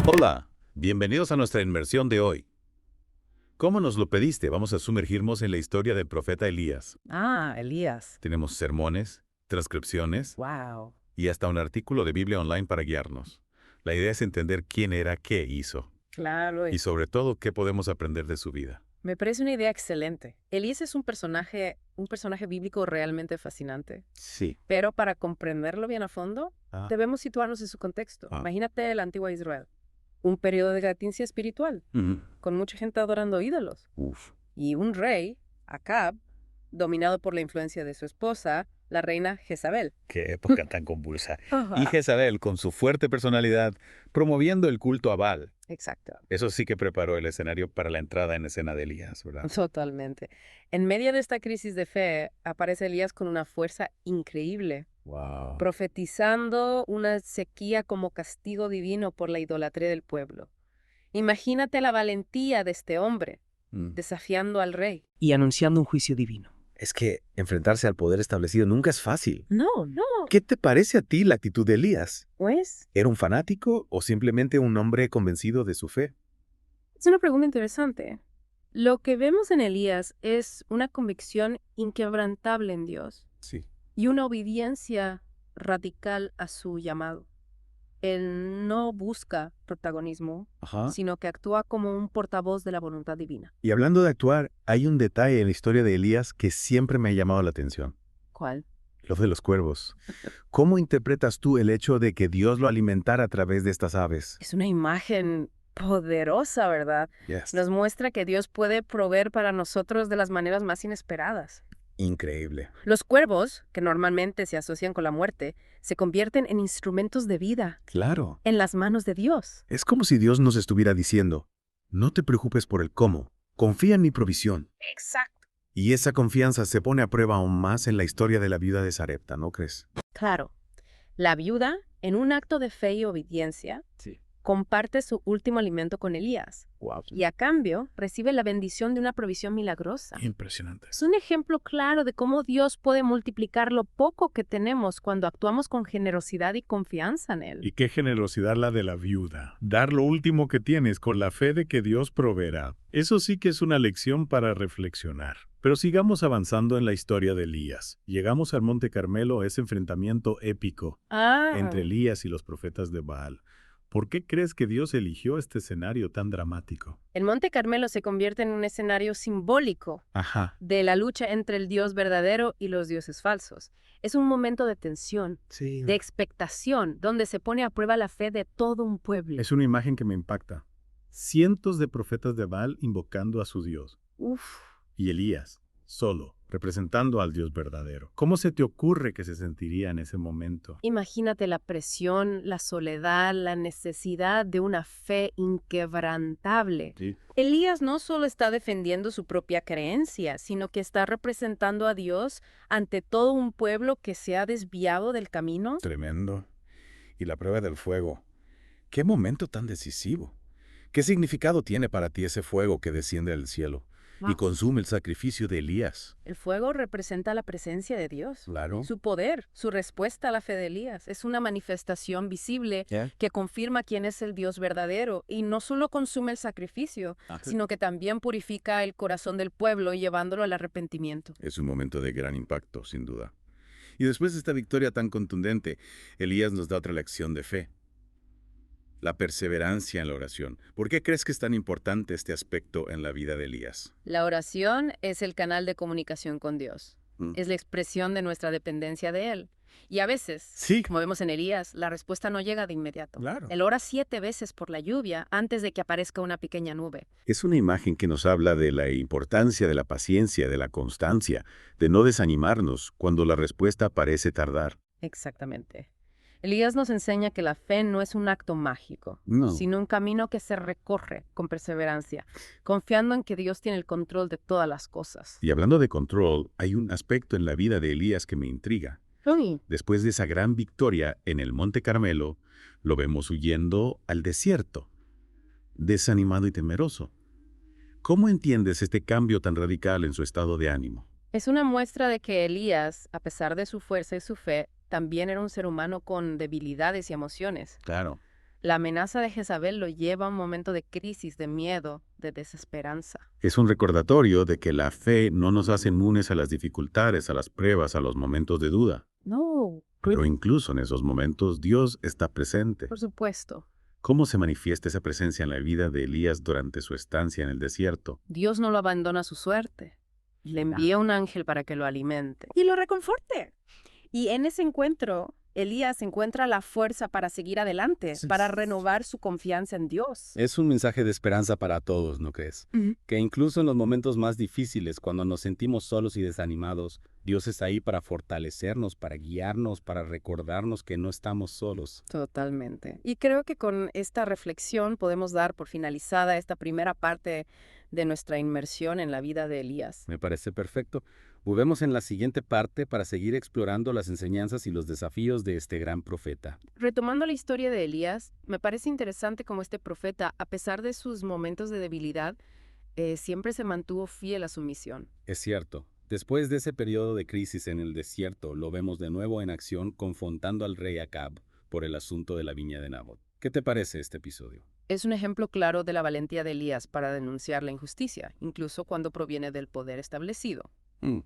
Hola, bienvenidos a nuestra inmersión de hoy. Como nos lo pediste, vamos a sumergirnos en la historia del profeta Elías. Ah, Elías. Tenemos sermones, transcripciones Wow. y hasta un artículo de Biblia online para guiarnos. La idea es entender quién era, qué hizo Claro, y sobre todo qué podemos aprender de su vida. me parece una idea excelente. Elías es un personaje bíblico realmente fascinante. Sí. Pero para comprenderlo bien a fondo, Ah, debemos situarnos en su contexto. ah. Imagínate el antiguo Israel. Un periodo de decadencia espiritual, Ujú. con mucha gente adorando ídolos. Uf. Y un rey, Acab, dominado por la influencia de su esposa, la reina Jezabel. Qué época tan convulsa. Ajá. Y Jezabel, con su fuerte personalidad, promoviendo el culto a Baal. Exacto. Eso sí que preparó el escenario para la entrada en escena de Elías, ¿verdad? Totalmente. En medio de esta crisis de fe, aparece Elías con una fuerza increíble, Wow. profetizando una sequía como castigo divino por la idolatría del pueblo. Imagínate la valentía de este hombre, desafiando al rey. Y anunciando un juicio divino. Es que enfrentarse al poder establecido nunca es fácil. No. ¿Qué te parece a ti la actitud de Elías? Pues, ¿Era un fanático o simplemente un hombre convencido de su fe? es una pregunta interesante. Lo que vemos en Elías es una convicción inquebrantable en Dios Sí. y una obediencia radical a su llamado. Él no busca protagonismo, Ajá. sino que actúa como un portavoz de la voluntad divina. Y hablando de actuar, hay un detalle en la historia de Elías que siempre me ha llamado la atención. ¿Cuál? Lo de los cuervos. ¿Cómo interpretas tú el hecho de que Dios lo alimentara a través de estas aves? Es una imagen poderosa, ¿verdad? Yes. Nos muestra que Dios puede proveer para nosotros de las maneras más inesperadas. Increíble. Los cuervos, que normalmente se asocian con la muerte, se convierten en instrumentos de vida, Claro. en las manos de Dios. Es como si Dios nos estuviera diciendo, no te preocupes por el cómo, confía en mi provisión. Exacto. Y esa confianza se pone a prueba aún más en la historia de la viuda de Sarepta, ¿no crees? Claro. La viuda, en un acto de fe y obediencia, Sí. comparte su último alimento con Elías. Wow. Y a cambio recibe la bendición de una provisión milagrosa. Impresionante. Es un ejemplo claro de cómo Dios puede multiplicar lo poco que tenemos cuando actuamos con generosidad y confianza en Él. Y qué generosidad la de la viuda. Dar lo último que tienes con la fe de que Dios proveerá. Eso sí que es una lección para reflexionar. Pero sigamos avanzando en la historia de Elías. Llegamos al Monte Carmelo, ese enfrentamiento épico entre Elías y los profetas de Baal. ¿Por qué crees que Dios eligió este escenario tan dramático? El Monte Carmelo se convierte en un escenario simbólico Ajá. de la lucha entre el Dios verdadero y los dioses falsos. Es un momento de tensión, Sí. de expectación, donde se pone a prueba la fe de todo un pueblo. Es una imagen que me impacta. Cientos de profetas de Baal invocando a su Dios. Uf. Y Elías, solo, representando al Dios verdadero. ¿Cómo se te ocurre que se sentiría en ese momento? Imagínate la presión, la soledad, la necesidad de una fe inquebrantable. Sí. Elías no solo está defendiendo su propia creencia, sino que está representando a Dios ante todo un pueblo que se ha desviado del camino. Tremendo. Y la prueba del fuego. ¿Qué momento tan decisivo? ¿Qué significado tiene para ti ese fuego que desciende del cielo y Wow. consume el sacrificio de Elías? El fuego representa la presencia de Dios. Claro. Su poder, su respuesta a la fe de Elías, es una manifestación visible que confirma quién es el Dios verdadero y no solo consume el sacrificio, sino que también purifica el corazón del pueblo llevándolo al arrepentimiento. Es un momento de gran impacto, sin duda. Y después de esta victoria tan contundente, Elías nos da otra lección de fe. La perseverancia en la oración. ¿Por qué crees que es tan importante este aspecto en la vida de Elías? La oración es el canal de comunicación con Dios. Es la expresión de nuestra dependencia de Él. Y a veces, Sí. como vemos en Elías, la respuesta no llega de inmediato. Claro. Él ora 7 veces por la lluvia antes de que aparezca una pequeña nube. Es una imagen que nos habla de la importancia de la paciencia, de la constancia, de no desanimarnos cuando la respuesta parece tardar. Exactamente. Elías nos enseña que la fe no es un acto mágico, No. sino un camino que se recorre con perseverancia, confiando en que Dios tiene el control de todas las cosas. Y hablando de control, hay un aspecto en la vida de Elías que me intriga. Después de esa gran victoria en el Monte Carmelo, lo vemos huyendo al desierto, desanimado y temeroso. ¿Cómo entiendes este cambio tan radical en su estado de ánimo? Es una muestra de que Elías, a pesar de su fuerza y su fe, también era un ser humano con debilidades y emociones. Claro. La amenaza de Jezabel lo lleva a un momento de crisis, de miedo, de desesperanza. Es un recordatorio de que la fe no nos hace inmunes a las dificultades, a las pruebas, a los momentos de duda. No, Pero incluso en esos momentos Dios está presente. por supuesto. ¿Cómo se manifiesta esa presencia en la vida de Elías durante su estancia en el desierto? Dios no lo abandona a su suerte. Le envía un ángel para que lo alimente y lo reconforte. Y en ese encuentro, Elías encuentra la fuerza para seguir adelante, para renovar su confianza en Dios. Es un mensaje de esperanza para todos, ¿no crees? Que incluso en los momentos más difíciles, cuando nos sentimos solos y desanimados, Dios está ahí para fortalecernos, para guiarnos, para recordarnos que no estamos solos. Totalmente. Y creo que con esta reflexión podemos dar por finalizada esta primera parte de nuestra inmersión en la vida de Elías. Me parece perfecto. Volvemos en la siguiente parte para seguir explorando las enseñanzas y los desafíos de este gran profeta. Retomando la historia de Elías, me parece interesante cómo este profeta, a pesar de sus momentos de debilidad, siempre se mantuvo fiel a su misión. Es cierto. Después de ese periodo de crisis en el desierto, lo vemos de nuevo en acción confrontando al rey Acab por el asunto de la viña de Nabot. ¿Qué te parece este episodio? Es un ejemplo claro de la valentía de Elías para denunciar la injusticia, incluso cuando proviene del poder establecido.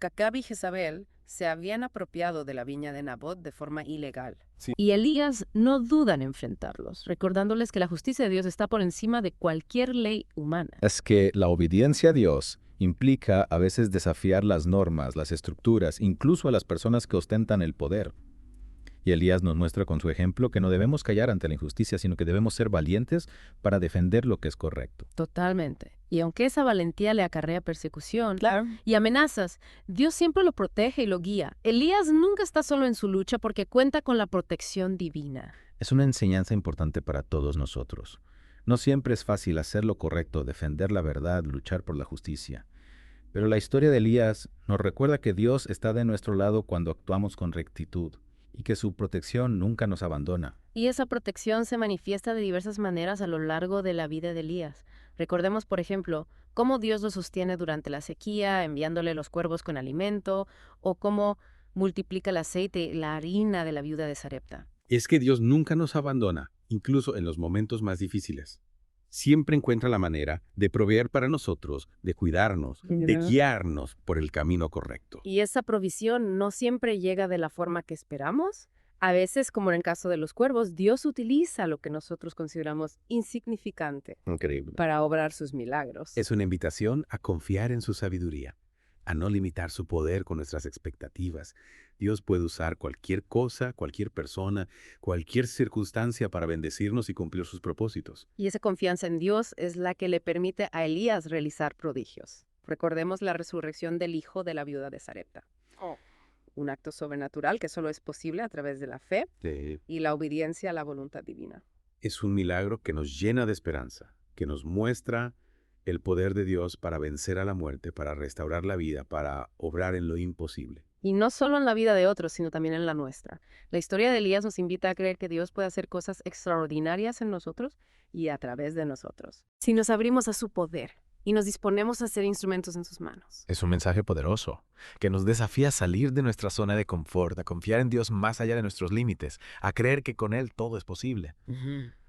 Acab y Jezabel se habían apropiado de la viña de Nabot de forma ilegal. Sí. Y Elías no duda en enfrentarlos, recordándoles que la justicia de Dios está por encima de cualquier ley humana. Es que la obediencia a Dios implica a veces desafiar las normas, las estructuras, incluso a las personas que ostentan el poder. Y Elías nos muestra con su ejemplo que no debemos callar ante la injusticia, sino que debemos ser valientes para defender lo que es correcto. Totalmente. Y aunque esa valentía le acarrea persecución y amenazas, Dios siempre lo protege y lo guía. Elías nunca está solo en su lucha porque cuenta con la protección divina. Es una enseñanza importante para todos nosotros. No siempre es fácil hacer lo correcto, defender la verdad, luchar por la justicia. Pero la historia de Elías nos recuerda que Dios está de nuestro lado cuando actuamos con rectitud y que su protección nunca nos abandona. Y esa protección se manifiesta de diversas maneras a lo largo de la vida de Elías. Recordemos, por ejemplo, cómo Dios lo sostiene durante la sequía, enviándole los cuervos con alimento, o cómo multiplica el aceite y la harina de la viuda de Sarepta. Es que Dios nunca nos abandona, incluso en los momentos más difíciles. Siempre encuentra la manera de proveer para nosotros, de cuidarnos, de guiarnos por el camino correcto. Y esa provisión no siempre llega de la forma que esperamos. A veces, como en el caso de los cuervos, Dios utiliza lo que nosotros consideramos insignificante Increíble. para obrar sus milagros. Es una invitación a confiar en su sabiduría, a no limitar su poder con nuestras expectativas. Dios puede usar cualquier cosa, cualquier persona, cualquier circunstancia para bendecirnos y cumplir sus propósitos. Y esa confianza en Dios es la que le permite a Elías realizar prodigios. Recordemos la resurrección del hijo de la viuda de Sarepta. Un acto sobrenatural que solo es posible a través de la fe y la obediencia a la voluntad divina. Es un milagro que nos llena de esperanza, que nos muestra el poder de Dios para vencer a la muerte, para restaurar la vida, para obrar en lo imposible. Y no solo en la vida de otros, sino también en la nuestra. La historia de Elías nos invita a creer que Dios puede hacer cosas extraordinarias en nosotros y a través de nosotros. Si nos abrimos a su poder y nos disponemos a ser instrumentos en sus manos. Es un mensaje poderoso, que nos desafía a salir de nuestra zona de confort, a confiar en Dios más allá de nuestros límites, a creer que con Él todo es posible.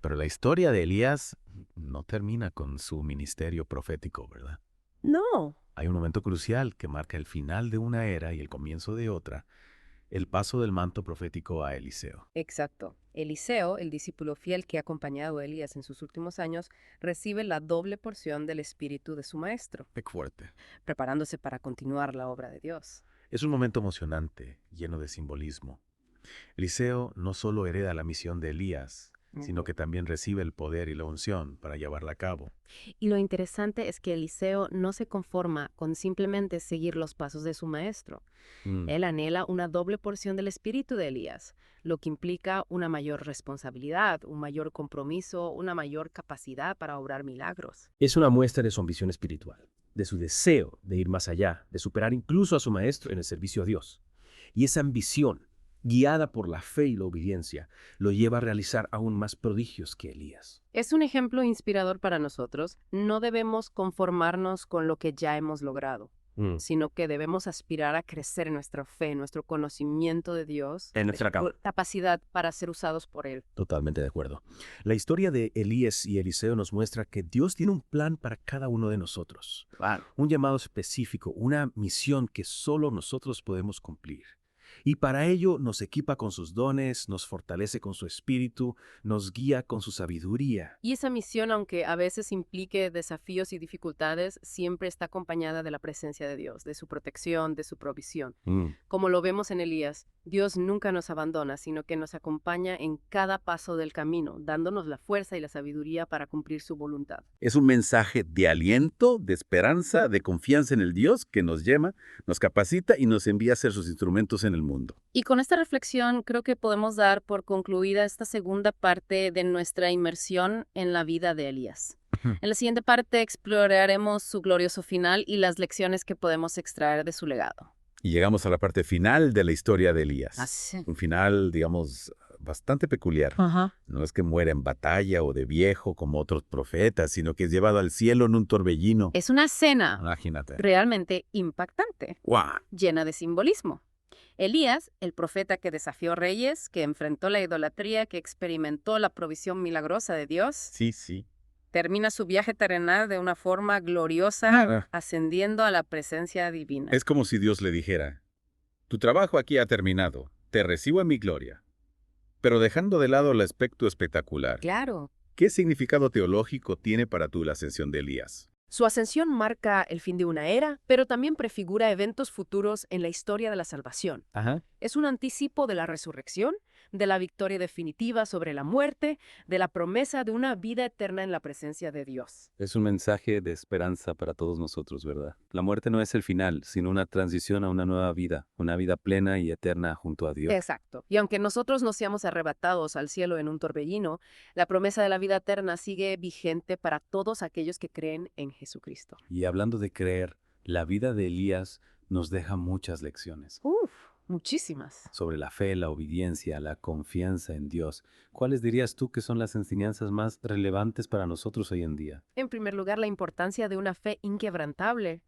Pero la historia de Elías no termina con su ministerio profético, ¿verdad? No. Hay un momento crucial que marca el final de una era y el comienzo de otra, el paso del manto profético a Eliseo. Exacto. Eliseo, el discípulo fiel que ha acompañado a Elías en sus últimos años, recibe la doble porción del espíritu de su maestro, Qué fuerte. preparándose para continuar la obra de Dios. Es un momento emocionante, lleno de simbolismo. Eliseo no solo hereda la misión de Elías, sino que también recibe el poder y la unción para llevarla a cabo. Y lo interesante es que Eliseo no se conforma con simplemente seguir los pasos de su maestro. Él anhela una doble porción del espíritu de Elías, lo que implica una mayor responsabilidad, un mayor compromiso, una mayor capacidad para obrar milagros. Es una muestra de su ambición espiritual, de su deseo de ir más allá, de superar incluso a su maestro en el servicio a Dios. Y esa ambición, guiada por la fe y la obediencia, lo lleva a realizar aún más prodigios que Elías. Es un ejemplo inspirador para nosotros. No debemos conformarnos con lo que ya hemos logrado. sino que debemos aspirar a crecer en nuestra fe, en nuestro conocimiento de Dios, En nuestra capacidad para ser usados por Él. Totalmente de acuerdo. La historia de Elías y Eliseo nos muestra que Dios tiene un plan para cada uno de nosotros. Claro. Un llamado específico, una misión que solo nosotros podemos cumplir. Y para ello nos equipa con sus dones, nos fortalece con su espíritu, nos guía con su sabiduría. Y esa misión, aunque a veces implique desafíos y dificultades, siempre está acompañada de la presencia de Dios, de su protección, de su provisión. Como lo vemos en Elías, Dios nunca nos abandona, sino que nos acompaña en cada paso del camino, dándonos la fuerza y la sabiduría para cumplir su voluntad. Es un mensaje de aliento, de esperanza, de confianza en el Dios que nos llama, nos capacita y nos envía a ser sus instrumentos en el mundo. Y con esta reflexión creo que podemos dar por concluida esta segunda parte de nuestra inmersión en la vida de Elías. En la siguiente parte exploraremos su glorioso final y las lecciones que podemos extraer de su legado. Y llegamos a la parte final de la historia de Elías. Así. Un final, digamos, bastante peculiar. No es que muera en batalla o de viejo como otros profetas, sino que es llevado al cielo en un torbellino. Es una escena Imagínate. realmente impactante, ¡Guau! llena de simbolismo. Elías, el profeta que desafió reyes, que enfrentó la idolatría, que experimentó la provisión milagrosa de Dios, Sí. termina su viaje terrenal de una forma gloriosa, ascendiendo a la presencia divina. Es como si Dios le dijera, tu trabajo aquí ha terminado, te recibo en mi gloria. Pero dejando de lado el aspecto espectacular, Claro. ¿qué significado teológico tiene para tú la ascensión de Elías? Su ascensión marca el fin de una era, pero también prefigura eventos futuros en la historia de la salvación. Es un anticipo de la resurrección, de la victoria definitiva sobre la muerte, de la promesa de una vida eterna en la presencia de Dios. Es un mensaje de esperanza para todos nosotros, ¿verdad? La muerte no es el final, sino una transición a una nueva vida, una vida plena y eterna junto a Dios. Exacto. Y aunque nosotros no seamos arrebatados al cielo en un torbellino, la promesa de la vida eterna sigue vigente para todos aquellos que creen en Jesucristo. Y hablando de creer, la vida de Elías nos deja muchas lecciones. Muchísimas. Sobre la fe, la obediencia, la confianza en Dios. ¿Cuáles dirías tú que son las enseñanzas más relevantes para nosotros hoy en día? En primer lugar, la importancia de una fe inquebrantable.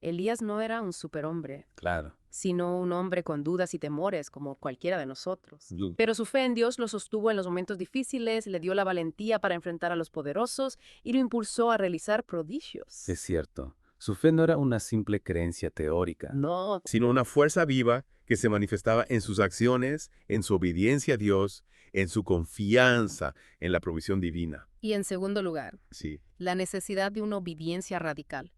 Elías no era un superhombre, Claro. sino un hombre con dudas y temores como cualquiera de nosotros. Pero su fe en Dios lo sostuvo en los momentos difíciles, le dio la valentía para enfrentar a los poderosos y lo impulsó a realizar prodigios. Es cierto. Su fe no era una simple creencia teórica. No, Sino una fuerza viva que se manifestaba en sus acciones, en su obediencia a Dios, en su confianza en la provisión divina. Y en segundo lugar, Sí. la necesidad de una obediencia radical.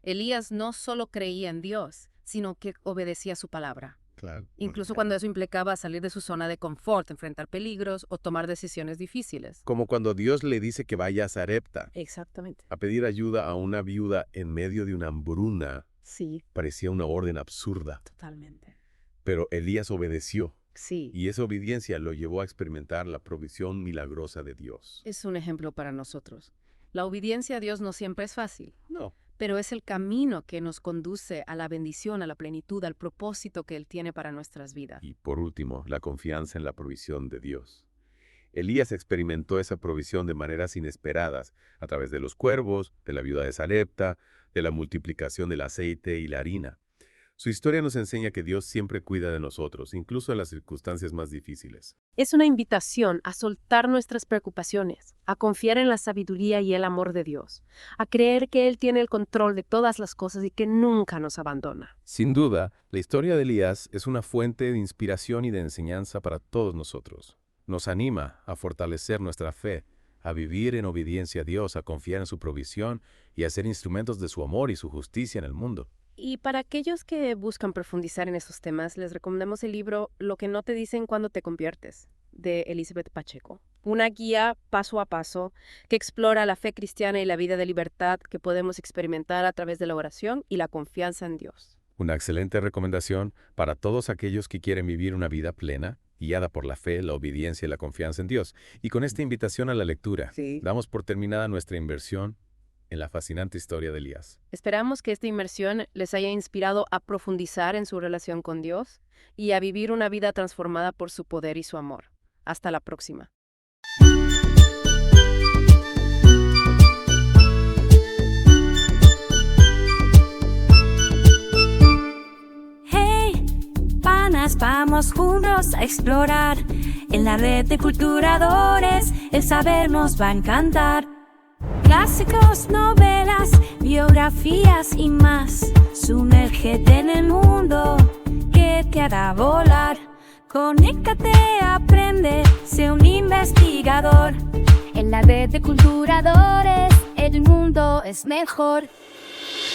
Elías no solo creía en Dios, sino que obedecía su palabra. Claro. Incluso cuando eso implicaba salir de su zona de confort, enfrentar peligros o tomar decisiones difíciles. Como cuando Dios le dice que vaya a Sarepta exactamente. a pedir ayuda a una viuda en medio de una hambruna. Sí, Parecía una orden absurda, totalmente. pero Elías obedeció Sí. y esa obediencia lo llevó a experimentar la provisión milagrosa de Dios. Es un ejemplo para nosotros. La obediencia a Dios no siempre es fácil, No. pero es el camino que nos conduce a la bendición, a la plenitud, al propósito que Él tiene para nuestras vidas. Y por último, la confianza en la provisión de Dios. Elías experimentó esa provisión de maneras inesperadas, a través de los cuervos, de la viuda de Sarepta, de la multiplicación del aceite y la harina. Su historia nos enseña que Dios siempre cuida de nosotros, incluso en las circunstancias más difíciles. Es una invitación a soltar nuestras preocupaciones, a confiar en la sabiduría y el amor de Dios, a creer que Él tiene el control de todas las cosas y que nunca nos abandona. Sin duda, la historia de Elías es una fuente de inspiración y de enseñanza para todos nosotros. Nos anima a fortalecer nuestra fe, a vivir en obediencia a Dios, a confiar en su provisión y a ser instrumentos de su amor y su justicia en el mundo. Y para aquellos que buscan profundizar en esos temas, les recomendamos el libro Lo que no te dicen cuando te conviertes, de Elizabeth Pacheco. Una guía paso a paso que explora la fe cristiana y la vida de libertad que podemos experimentar a través de la oración y la confianza en Dios. Una excelente recomendación para todos aquellos que quieren vivir una vida plena, guiada por la fe, la obediencia y la confianza en Dios. Y con esta invitación a la lectura, damos por terminada nuestra inversión en la fascinante historia de Elías. Esperamos que esta inmersión les haya inspirado a profundizar en su relación con Dios y a vivir una vida transformada por su poder y su amor. Hasta la próxima. semanas vamos juntos a explorar. En la red de culturadores el saber nos va a encantar. Clásicos, novelas, biografías y más. Sumérgete en el mundo que te hará volar. Conéctate, aprende, sé un investigador. En la red de culturadores el mundo es mejor.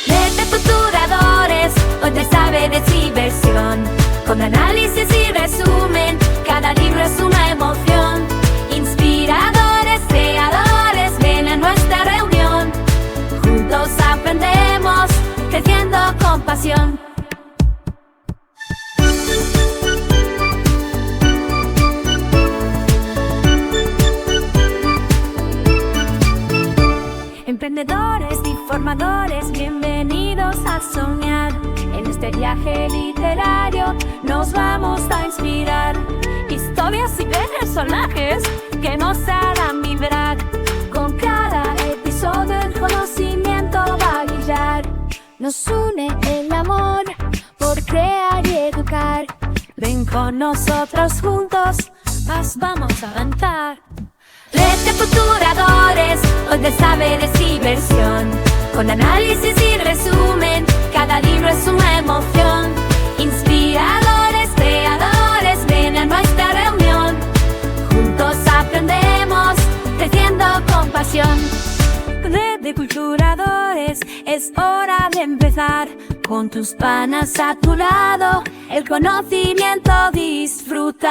Red de culturadores, donde saber es diversión. Con análisis y resumen, cada libro es una emoción. Inspiradores, creadores, ven a nuestra reunión. Juntos aprendemos, creciendo con pasión. Emprendedores y formadores, bienvenidos a soñar. En este viaje literario nos vamos a inspirar. Historias y personajes que nos harán vibrar. Con cada episodio el conocimiento va a guiar. Nos une el amor por crear y educar. Ven con nosotros juntos, más vamos a avanzar. Red de culturadores, donde saber es diversión. Con análisis y resumen, cada libro es una emoción. Inspiradores, creadores, ven a nuestra reunión. Juntos aprendemos, creciendo con pasión. Red de culturadores, es hora de empezar. Con tus panas a tu lado, el conocimiento disfrutar.